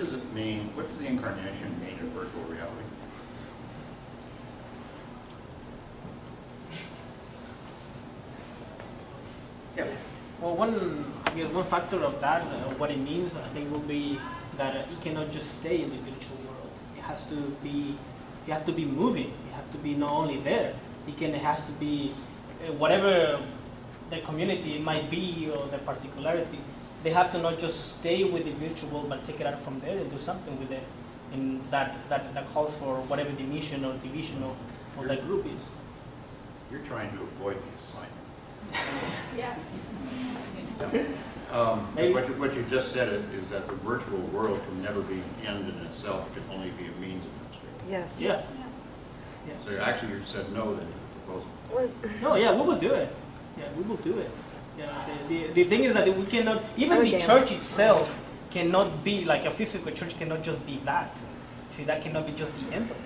does it mean? What does the incarnation mean in virtual reality? Yeah. Well, one factor of that, what it means, I think, will be that it cannot just stay in the virtual world. It has to be, you have to be moving. You have to be not only there. It has to be whatever the community might be or the particularity. They have to not just stay with the virtual world, but take it out from there and do something with it. And that calls for whatever the mission or division of that group is. You're trying to avoid the assignment. Yes. What you just said is that the virtual world can never be an end in itself. It can only be a means of demonstration. Yes. Yes. So actually you said no then to the proposal. No, yeah, we will do it. Yeah, we will do it. Yeah, the thing is that we cannot, even the church itself cannot be, like a physical church cannot just be that. See, that cannot be just the end of it.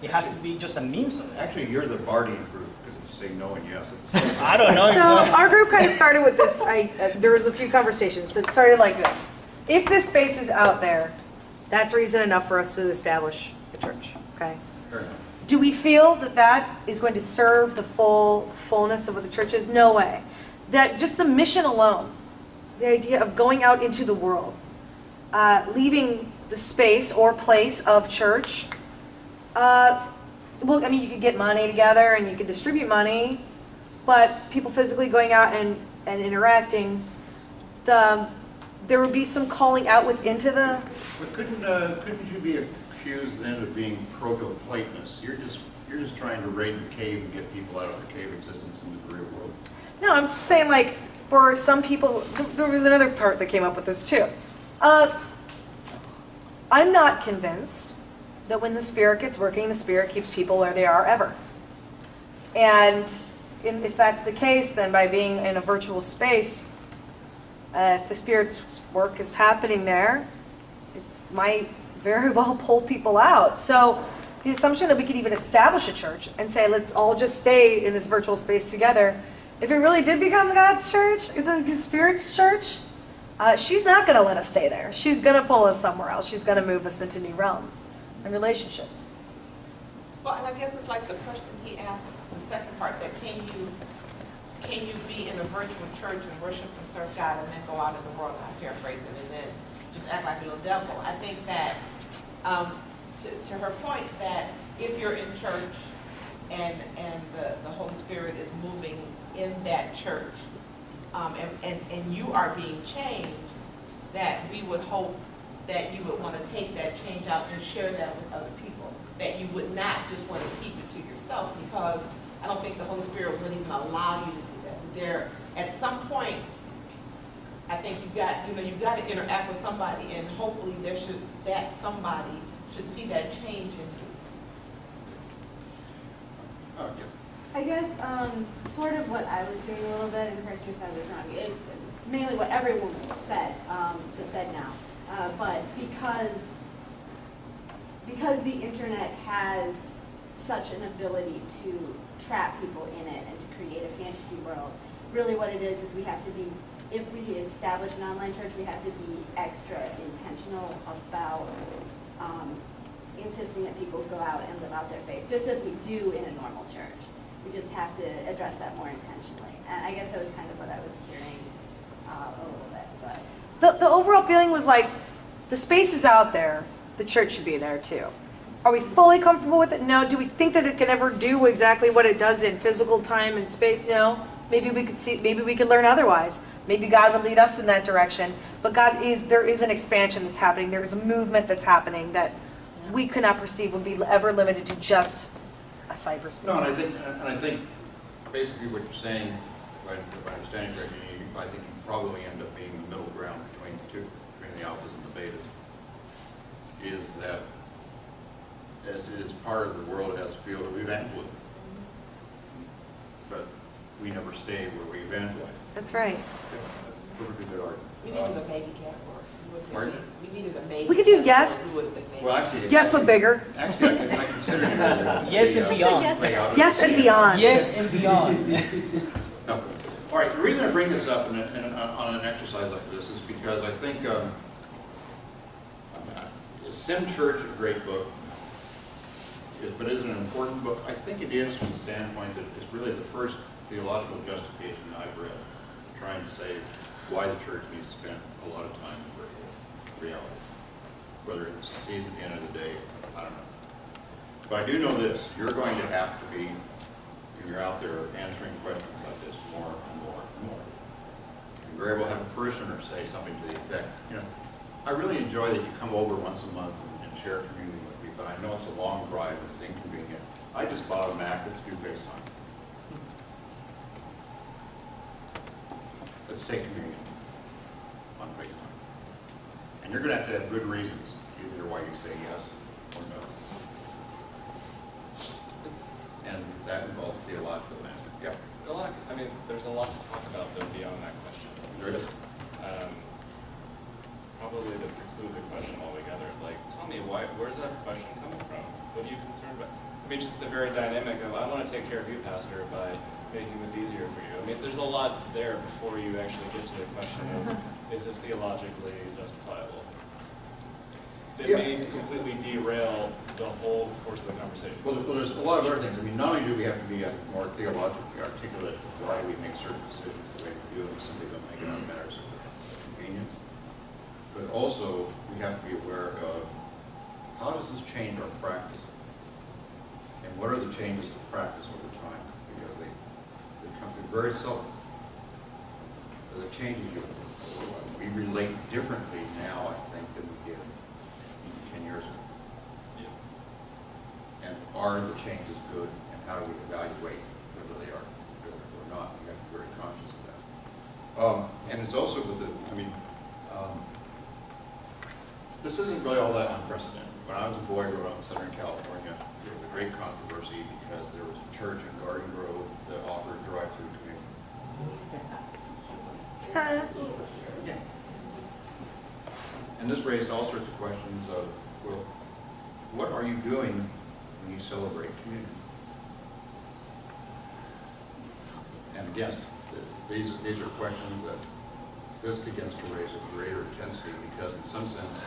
It has to be just a means of it. Actually, you're the Bardian group because you say no and yes at the same time. I don't know. So our group kind of started with this. There was a few conversations. It started like this. If this space is out there, that's reason enough for us to establish a church. Okay. Fair enough. Do we feel that that is going to serve the fullness of what the church is? No way. That just the mission alone, the idea of going out into the world, leaving the space or place of church. Well, I mean, you could get money together and you could distribute money, but people physically going out and interacting, there would be some calling out into the. But couldn't you be accused then of being proto-Platonists? You're just trying to raid the cave and get people out of the cave existence into the real world. No, I'm just saying, like, for some people, there was another part that came up with this too. I'm not convinced that when the Spirit gets working, the Spirit keeps people where they are ever. And if that's the case, then by being in a virtual space, if the Spirit's work is happening there, it might very well pull people out. So the assumption that we could even establish a church and say, let's all just stay in this virtual space together, if it really did become God's church, the Spirit's church, she's not going to let us stay there. She's going to pull us somewhere else. She's going to move us into new realms and relationships. Well, and I guess it's like the question he asked, the second part, that can you be in a virtual church and worship and serve God and then go out in the world, I'm paraphrasing, and then just act like a little devil? I think that, to her point, that if you're in church and the Holy Spirit is moving in that church, and you are being changed, that we would hope that you would want to take that change out and share that with other people, that you would not just want to keep it to yourself, because I don't think the Holy Spirit would even allow you to do that. There, at some point, I think you've got to interact with somebody, and hopefully that somebody should see that change in you. Oh, yeah. I guess sort of what I was hearing a little bit, and correct me if I was wrong, is mainly what everyone said, just said now. But because the internet has such an ability to trap people in it and to create a fantasy world, really what it is we have to be, if we establish an online church, we have to be extra intentional about insisting that people go out and live out their faith, just as we do in a normal church. We just have to address that more intentionally. And I guess that was kind of what I was hearing a little bit. But The overall feeling was like, the space is out there, the church should be there too. Are we fully comfortable with it? No. Do we think that it can ever do exactly what it does in physical time and space? No. Maybe we could learn otherwise. Maybe God would lead us in that direction. But there is an expansion that's happening. There is a movement that's happening that we could not perceive would be ever limited to just a cyberspace. No, and I think basically what you're saying, if I understand it correctly, I think you probably end up being the middle ground between the two, between the alphas and the betas, is that as it is part of the world, it has a field of evangelism. But we never stay where we evangelize. That's right. Okay, that's a perfectly good argument. We needed a baby cat word. Pardon? We needed a baby. We could do yes. Well, actually, Yes, but bigger. Actually, I consider it Yes and beyond. Yes and beyond. Yes and beyond. No. All right, the reason I bring this up on an exercise like this is because I think Sim Church, a great book, but is it an important book? I think it is from the standpoint that it's really the first theological justification I've read, trying to say why the church needs to spend a lot of time in virtual reality. Whether it succeeds at the end of the day, I don't know. But I do know this, you're going to have to be, when you're out there answering questions like this more and more and more. And you're able to have a parishioner say something to the effect, you know, I really enjoy that you come over once a month and share community with me, but I know it's a long drive and it's inconvenient. I just bought a Mac, let's do FaceTime. Let's take communion on FaceTime. And you're going to have good reasons, either why you say yes or no. And that involves theological answer. Yeah. There's a lot to talk about though beyond that question. There it is. Probably to preclude the question altogether. Like, tell me, where's that question coming from? What are you concerned about? I mean, just the very dynamic of, I want to take care of you, Pastor, by making this easier for you. I mean, there's a lot there before you actually get to the question of, is this theologically justifiable? That may completely derail the whole course of the conversation. Well, there's a lot of other things. I mean, not only do we have to be more theologically articulate why we make certain decisions the way we do, and simply don't make it on matters of convenience, but also we have to be aware of how does this change our practice? And what are the changes to practice over time? Because they come through very subtle. The changes we relate differently now, I think, than we did 10 years ago. Yeah. And are the changes good? And how do we evaluate whether they are good or not? We have to be very conscious of that. And it's also with the, this isn't really all that unprecedented. When I was a boy growing up in Southern California, there was a great controversy because there was a church in Garden Grove that offered drive-through communion. Yeah. And this raised all sorts of questions of, well, what are you doing when you celebrate communion? And again, these are questions that this begins to raise a greater intensity because in some sense,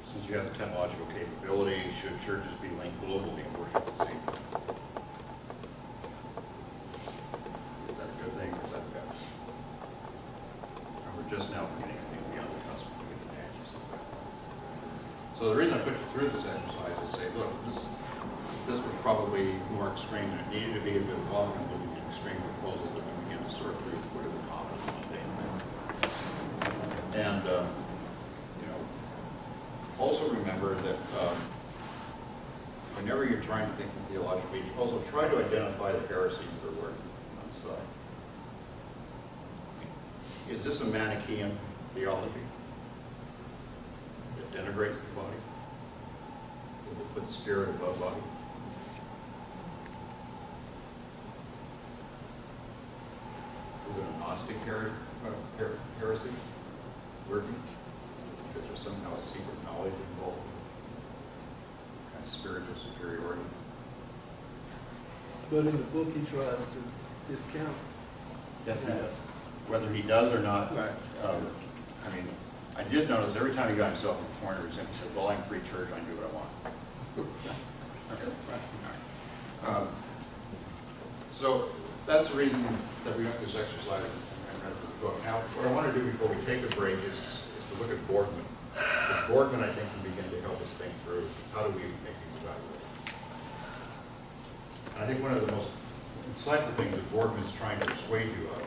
since you have the technological capability, should churches be linked globally and worship the same? Is that a good thing or is that bad? And we're just now beginning, I think, beyond the cusp of getting the answers of that. So the reason I put you through this exercise is say, look, this was probably more extreme than it needed to be. If it was long enough to be an extreme proposal, that we begin to sort through what are the common mundane things. And also remember that whenever you're trying to think theologically, also try to identify the heresies that are working on the side. Is this a Manichaean theology that denigrates the body? Does it put spirit above body? Is it a Gnostic heresy working? Because there's somehow a secret knowledge involved, kind of spiritual superiority. But in the book, he tries to discount. Yes, he does. Whether he does or not, I did notice every time he got himself in a corner, he simply said, well, I'm free church, I can do what I want. Okay, right. All right. So that's the reason that we went through this exercise and read the book. Now, what I want to do before we take a break is to look at Borgman. Because Borgman, I think, can begin to help us think through how do we make these evaluations. And I think one of the most insightful things that Borgman is trying to persuade you of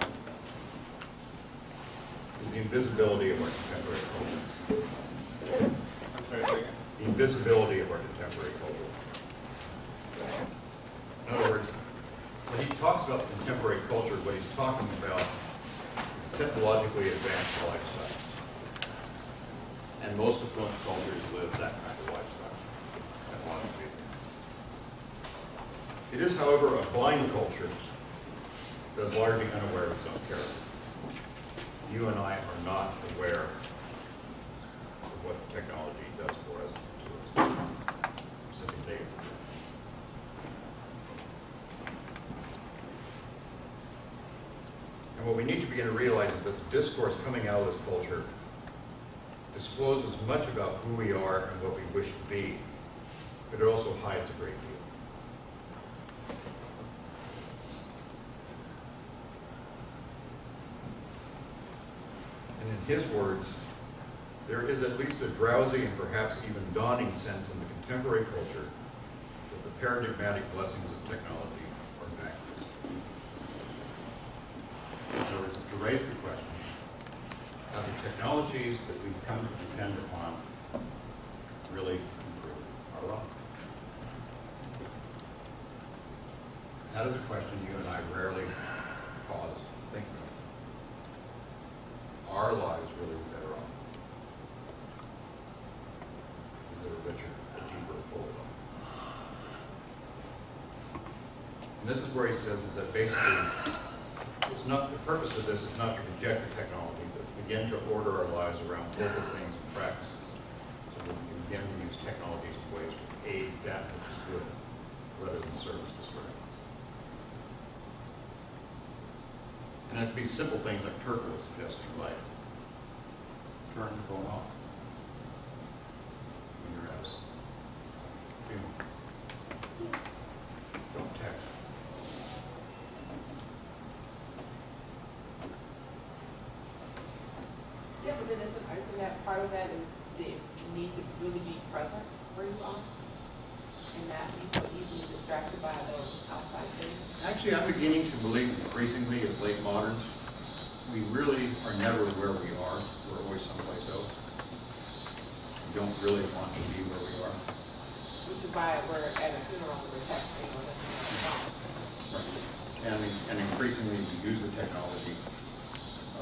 is the invisibility of our contemporary culture. I'm sorry, say again. The invisibility of our contemporary culture. In other words, when he talks about contemporary culture, what he's talking about is technologically advanced lifestyle. And most affluent cultures live that kind of lifestyle, technologically. It is, however, a blind culture that is largely unaware of its own character. You and I are not aware of what technology does for us to us specific data. And what we need to begin to realize is that the discourse coming out of this culture discloses much about who we are and what we wish to be, but it also hides a great deal. And in his words, there is at least a drowsy and perhaps even dawning sense in the contemporary culture that the paradigmatic blessings of technology are vacuous. In other words, to raise the question, how the technologies that we've come to depend upon really improve our lives? That is a question you and I rarely pause to think about. Our lives really better off? Is there a richer, a deeper, fuller life? And this is where he says is that basically, it's not, the purpose of this is not to reject the technology, but begin to order our lives around local things and practices. So that we can begin to use technologies in ways to aid that which is good, rather than serve as distraction. And it could be simple things like Turk was suggesting, like turn the phone off when you're out. Don't text. Yeah, but then isn't that part of that is the need to really be present where you are and not be so easily distracted by those outside things? Actually, I'm beginning to believe increasingly as late moderns, we really are never where we are. We're always someplace else. We don't really want to be where we are. Which is why we're at a funeral and we're texting or listening on the phone. And increasingly we use the technology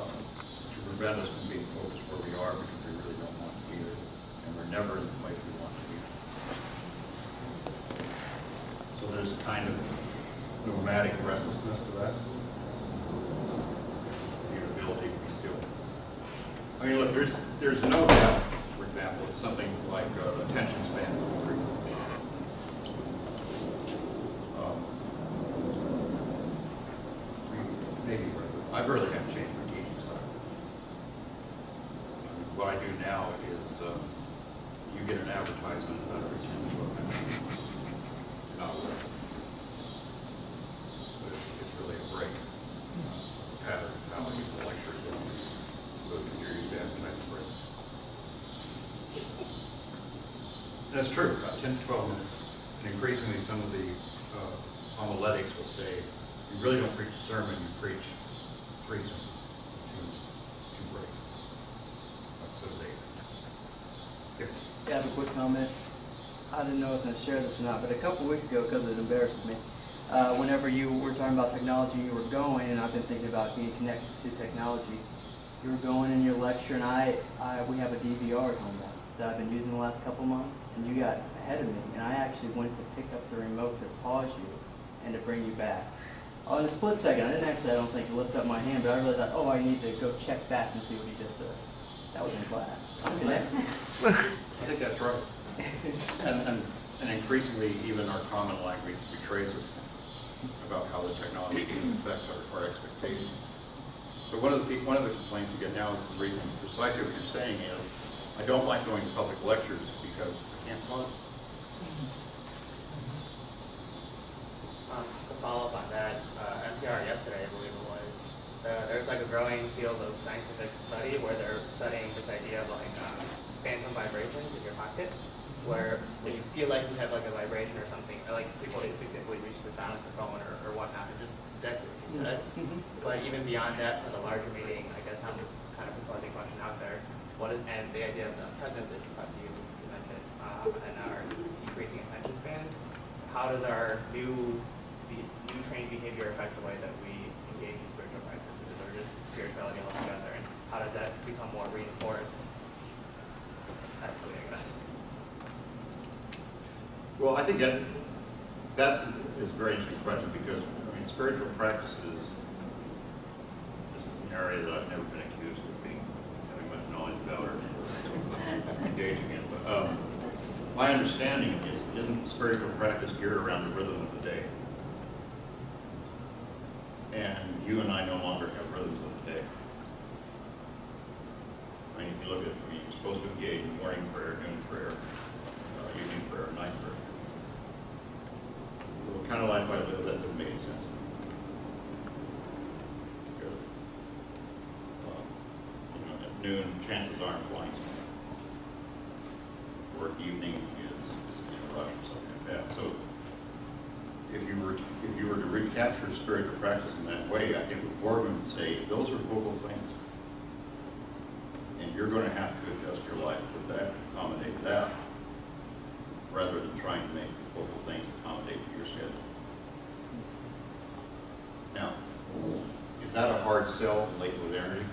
to prevent us from being focused where we are because we really don't want to be there. And we're never in the place we want to be. So there's a kind of nomadic restlessness to that. The inability to be still. I mean, look, there's no doubt, for example, it's something like attention span. Maybe I really haven't changed my teaching style. What I do now is you get an advertisement about every 10 to 12 minutes. Not worth it. But it's really a break. Pattern of how I use the lectures and those are used to advertise break. And that's true, about 10 to 12 minutes. And increasingly some of the homiletics will say, you really don't preach a sermon, you preach 3 sermons, two breaks. That's so late. Yes. Yeah, I have a quick comment. I didn't know I was going to share this or not, but a couple weeks ago, because it embarrasses me, whenever you were talking about technology, you were going, and I've been thinking about being connected to technology. You were going in your lecture, and we have a DVR at home now that I've been using the last couple months, and you got ahead of me, and I actually went to pick up the remote to pause you and to bring you back. In a split second, I didn't actually, I don't think, lift up my hand, but I really thought, oh, I need to go check back and see what he just said. That was in class. I'm connected. I think that's right. And increasingly, even our common language betrays us about how the technology affects our expectations. So one of the complaints you get now is precisely what you're saying is, I don't like going to public lectures because I can't pause. Just to follow up on that, NPR yesterday, I believe it was, there's like a growing field of scientific study where they're studying this idea of like phantom vibrations in your pocket, where you feel like you have like a vibration or something, or like people instinctively reach to silence the phone or whatnot, and just exactly what you said. But even beyond that, for the larger meeting, I guess I'm kind of proposing a question out there. And the idea of the presence that you mentioned and our decreasing attention spans, how does our new trained behavior affect the way that we engage in spiritual practices or just spirituality altogether, and how does that become more reinforced? Actually, I guess. Well, I think that is a very interesting question because, I mean, spiritual practices is an area that I've never been accused of having much knowledge about or engaging in. But my understanding is, isn't spiritual practice geared around the rhythm of the day? And you and I no longer have rhythms of the day. I mean, if you look at it from a supposed to engage in morning prayer, noon prayer, evening prayer, night prayer. The kind of life I live, that doesn't make any sense. Because, at noon, chances are I'm flying somewhere. Or evening is in a rush or something like that. So if you were to recapture spiritual practice in that way, I think what Borgman would say, those are focal things. And you're going to have to adjust your life for that, accommodate that, rather than trying to make the focal things accommodate to your schedule. Now, is that a hard sell in late modernity?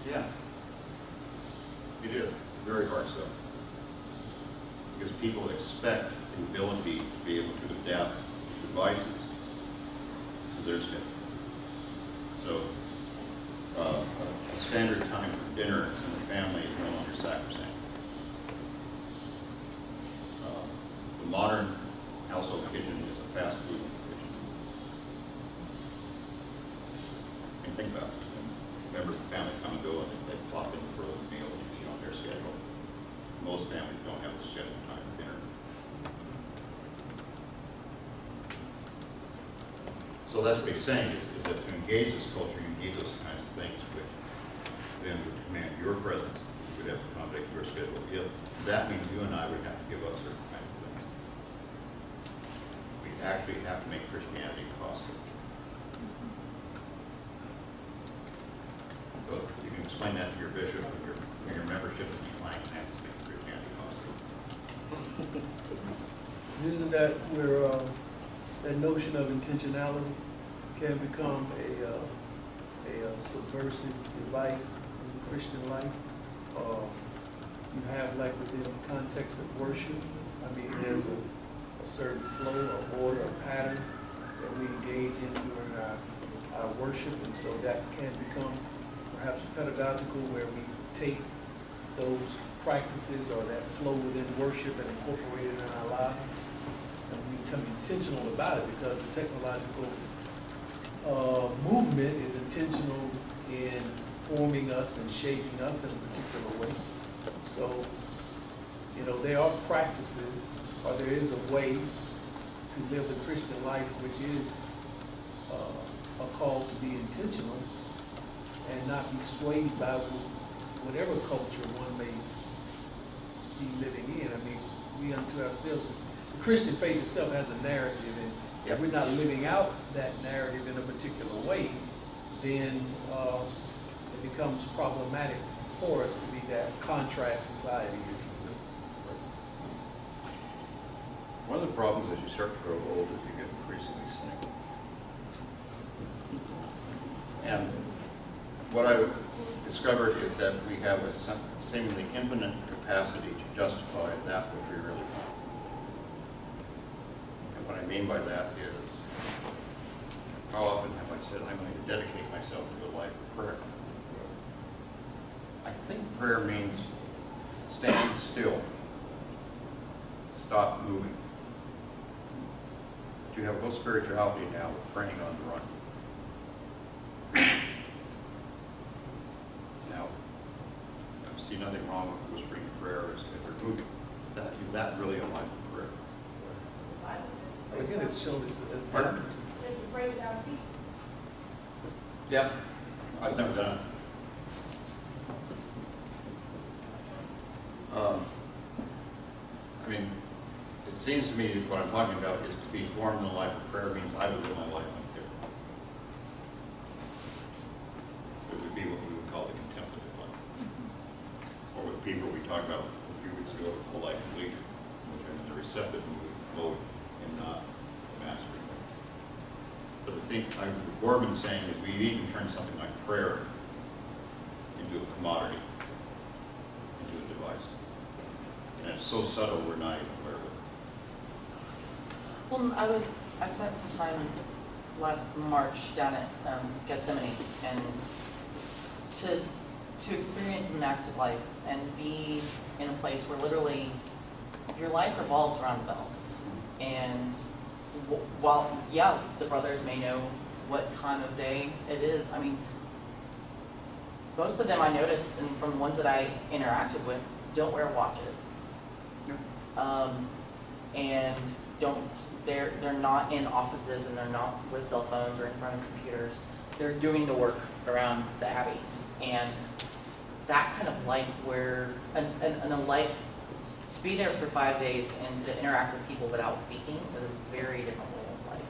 Yeah. It is. Very hard sell. Because people expect the ability to be able to adapt devices to their schedule. So, a standard time for dinner in the family is no longer sacrosanct. The modern household kitchen is a fast food kitchen. I mean, think about it. When members of the family come and go and they plop in for a meal to eat on their schedule. Most families don't have a scheduled time for dinner. So that's what he's saying, is that to engage this culture, you need those kinds of things which then would command your presence. You would have to accommodate your schedule. If that means you and I would have to give up certain kinds of things. We actually have to make Christianity costly. So you can explain that to your bishop and your membership and your client has to make Christianity costly. Isn't that where that notion of intentionality can become a subversive device in the Christian life? You have, like, within the context of worship, I mean, there's a certain flow, a order, a pattern that we engage in during our worship, and so that can become perhaps pedagogical, where we take those practices or that flow within worship and incorporate it in our lives. And we become intentional about it, because the technological movement is intentional in forming us and shaping us in a particular way. So, there are practices, or there is a way to live the Christian life which is a call to be intentional and not be swayed by whatever culture one may be living in. I mean, we unto ourselves, the Christian faith itself has a narrative, and if we're not living out that narrative in a particular way, then it becomes problematic for us to be that contrast society, if you will. One of the problems as you start to grow old is you get increasingly cynical. And what I discovered is that we have a seemingly infinite capacity to justify that which we really want. And what I mean by that is, how often have I said, I'm going to dedicate myself to a life of prayer? I think prayer means stand still, stop moving. But you have a whole spirituality now with praying on the run. Now, I see nothing wrong with whispering prayer as they're moving. Is that really a life of prayer? Again, it's shown as Pardon? Pray without ceasing. Yeah, I've never done it. I mean, it seems to me what I'm talking about is to be formed in a life of prayer means I would live my life like different. It would be what we would call the contemplative life. Or with people we talked about a few weeks ago, the life of leisure, which is the receptive mode and not the mastery mode. But the thing Gorman's saying is we need to turn something like prayer into a commodity, into a device. And it's so subtle we're not even aware of it. Well, I spent some time last March down at Gethsemane, and to experience the monastic life and be in a place where literally your life revolves around the bells. And while, the brothers may know what time of day it is, I mean, most of them I noticed, and from the ones that I interacted with, don't wear watches. And they're not in offices, and they're not with cell phones or in front of computers. They're doing the work around the Abbey. And that kind of life where, and a life, to be there for 5 days and to interact with people without speaking is a very different way of life.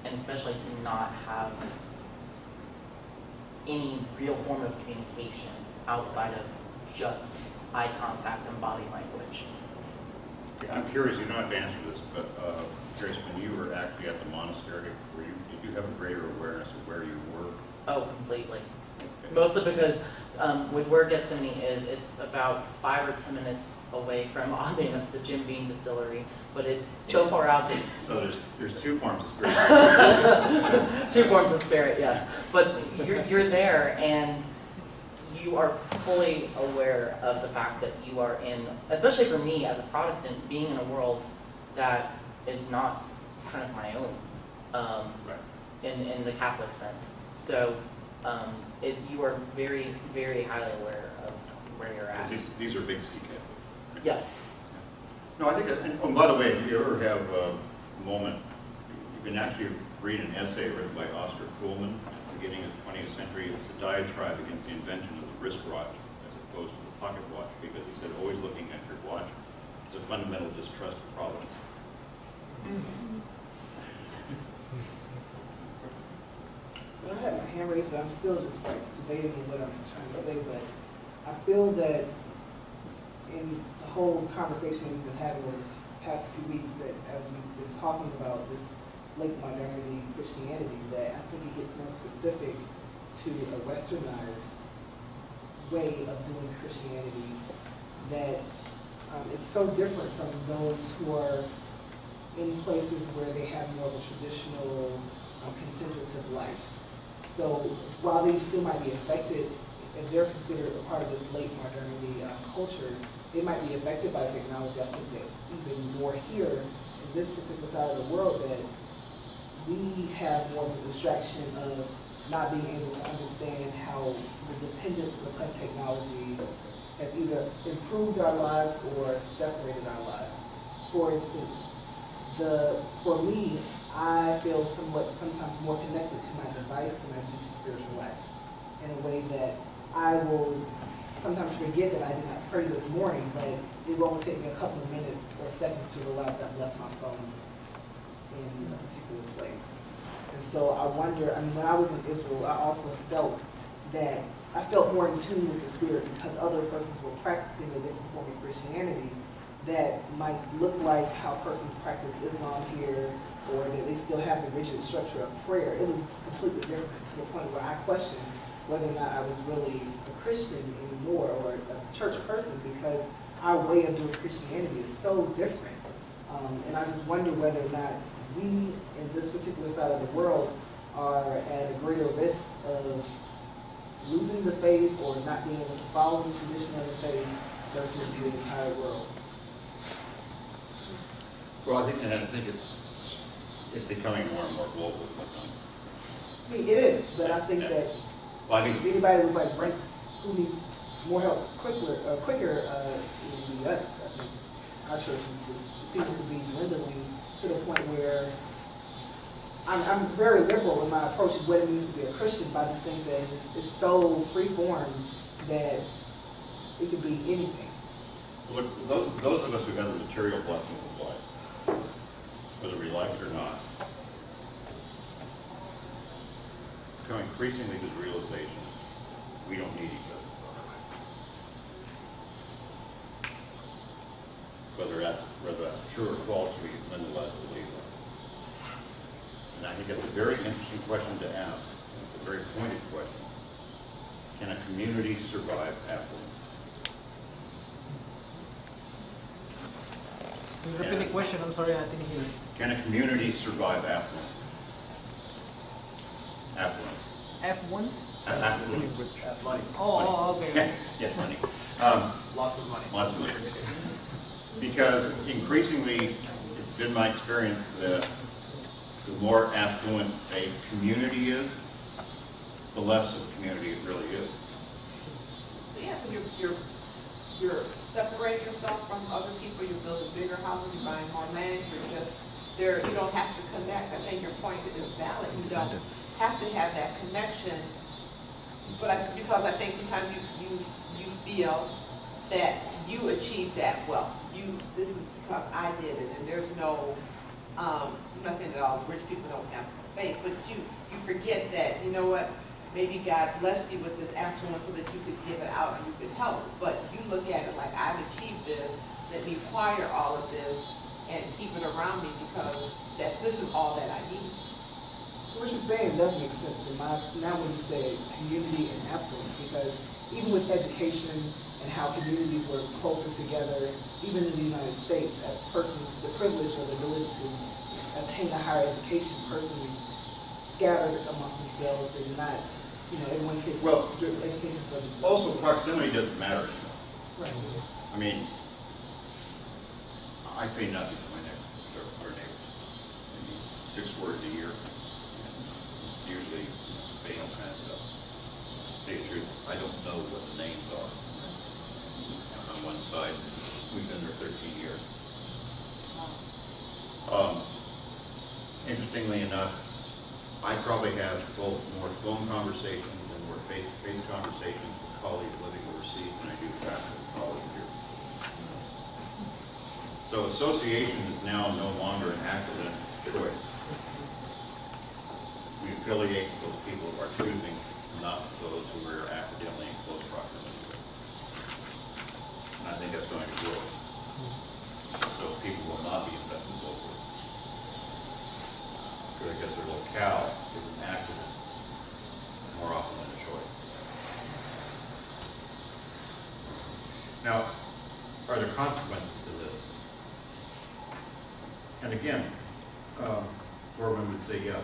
And especially to not have any real form of communication outside of just eye contact and body language. I'm curious, you don't have to answer this, but curious, when you were actually at the monastery, did you have a greater awareness of where you were? Oh, completely. Okay. Mostly because with where Gethsemane is, it's about 5 or 10 minutes away from, oddly enough, the Jim Beam distillery, but it's so far out that... So there's two forms of spirit. Two forms of spirit, yes. But you're there, and you are fully aware of the fact that you are in, especially for me as a Protestant, being in a world that is not kind of my own Right. in the Catholic sense. So you are very, very highly aware of where you're at. These are big CK. Yes. No, I think, and by the way, if you ever have a moment, you can actually read an essay written by Oscar Kuhlman at the beginning of the 20th century. It's a diatribe against the invention of the wristwatch as opposed to the pocket watch, because he said always looking at your watch is a fundamental distrust of Providence. Well, I had my hand raised, but I'm still just like debating what I'm trying to say. But I feel that in the whole conversation we've been having over the past few weeks, that as we've been talking about this late modernity Christianity, that I think it gets more specific to a westernized way of doing Christianity that is so different from those who are in places where they have more of a traditional contemplative life. So while they still might be affected, if they're considered a part of this late modernity culture, they might be affected by technology. I think that even more here in this particular side of the world, that we have more of a distraction of not being able to understand how the dependence upon technology has either improved our lives or separated our lives. For instance, for me, I feel sometimes more connected to my device than I do to spiritual life, in a way that I will sometimes forget that I did not pray this morning, but it will only take me a couple of minutes or seconds to realize I've left my phone in a particular place. And so I wonder, when I was in Israel, I also felt that I felt more in tune with the Spirit because other persons were practicing a different form of Christianity that might look like how persons practice Islam here, or that they still have the rigid structure of prayer. It was completely different, to the point where I questioned whether or not I was really a Christian anymore or a church person, because our way of doing Christianity is so different. And I just wonder whether or not we, in this particular side of the world, are at a greater risk of losing the faith or not being able to follow the tradition of the faith versus the entire world. Well, I think it's becoming more and more global. I mean, it is, but I think that if anybody was like, Frank, who needs more help quicker in the U.S., I think our church seems to be dwindling to the point where I'm very liberal in my approach to what it means to be a Christian, but I just think that it's so free-form that it could be anything. Look, those of us who have the material blessings of life, whether we like it or not, come increasingly to the realization we don't need each other. Whether that's true or false, we nonetheless believe that. And I think that's a very interesting question to ask. It's a very pointed question. Can a community survive affluence? Can you repeat the question? I'm sorry, I didn't hear it. Can a community survive affluence? Affluence. F1s? Affluence. Money. Oh, okay. Yes, money. Lots of money. Lots of money. Because increasingly, it's been my experience that the more affluent a community is, the less of a community it really is. you're separating yourself from other people, you're building bigger houses, you're buying more land, you're just there, you don't have to connect. I think your point is valid. You don't have to have that connection. But because I think sometimes you feel that you achieved that wealth. This is because I did it, and there's no I'm not saying that all rich people don't have faith, but you forget that, you know what, maybe God blessed you with this affluence so that you could give it out and you could help. But you look at it like, I've achieved this, let me acquire all of this and keep it around me because this is all that I need. So what you're saying does make sense now when you say community and affluence, because even with education and how communities work closer together, even in the United States, as persons, the privilege or the ability to attain a higher education, persons scattered amongst themselves, they're not, everyone can get education for themselves. Also, proximity doesn't matter. Right. I mean, I say nothing to my neighbors, our neighbors. Maybe 6 words a year. Usually, banal kind of stuff. To tell you the truth, I don't know what the names are. On one side, we've been there 13 years. Interestingly enough, I probably have both more phone conversations and more face-to-face conversations with colleagues living overseas than I do faculty and colleagues here. So association is now no longer an accident choice. We affiliate with those people of our choosing, not with those who are accidentally in close proximity. And I think that's going to grow. Those people will not be invested locally. Because their locale is an accident more often than a choice. Now, are there consequences to this? And again, Gorman would say yes.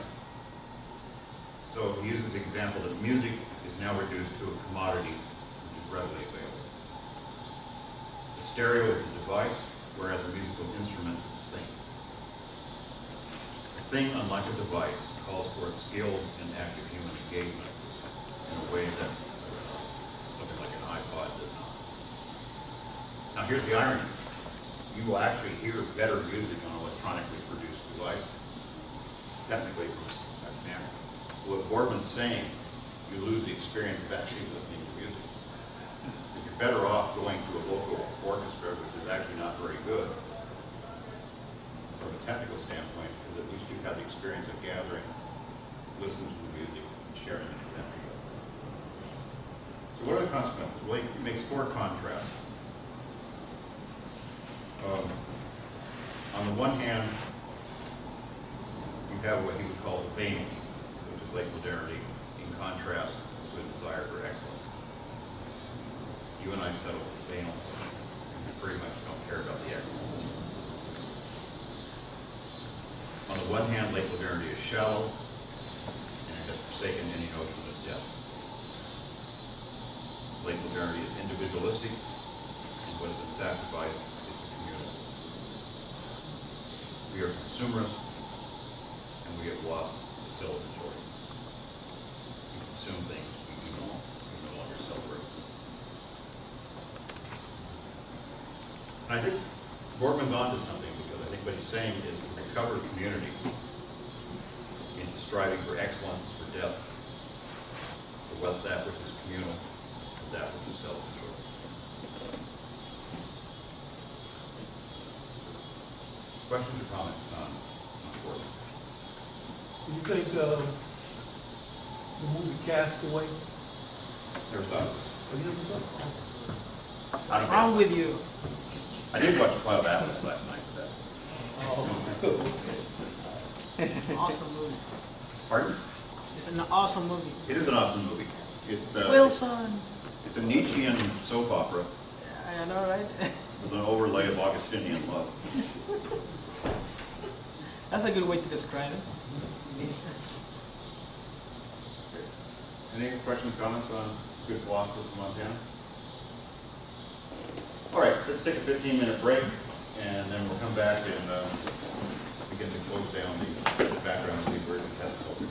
So he uses the example that music is now reduced to a commodity which is readily available. The stereo is a device, whereas a musical instrument is a thing. A thing, unlike a device, calls for a skilled and active human engagement in a way that something like an iPod does not. Now here's the irony. You will actually hear better music on electronically produced devices. Technically, that's standard. What Boardman's saying, you lose the experience of actually listening to music. So you're better off going to a local orchestra, which is actually not very good from a technical standpoint, because at least you have the experience of gathering, listening to the music, and sharing it with them. So what are the consequences? Well, he makes 4 contrasts. On the one hand, you have what he would call the banal, which is late modernity, in contrast to a desire for excellence. You and I settle with the banal, and we pretty much don't care about the excellence. On the one hand, late modernity is shallow, and it has forsaken any notion of depth. Late modernity is individualistic, and what has been sacrificed is the communal. We are consumerists, and we have lost the celebratory. We consume things we no longer celebrate. And I think Boardman's onto something, because I think what he's saying is to recover community means striving for excellence, for depth, for that which is communal, and that which is celebratory. Questions or comments on Boardman? Do you think the movie Castaway? Never saw it. Have you ever saw it? What's wrong with you? I did watch Cloud Atlas last night for that. Awesome movie. Pardon? It's an awesome movie. It is an awesome movie. It's Wilson. It's a Nietzschean soap opera I know, right? with an overlay of Augustinian love. That's a good way to describe it. Any questions, comments on good philosophers from Montana? All right, let's take a 15-minute break, and then we'll come back and begin to close down the background of the emergent test culture.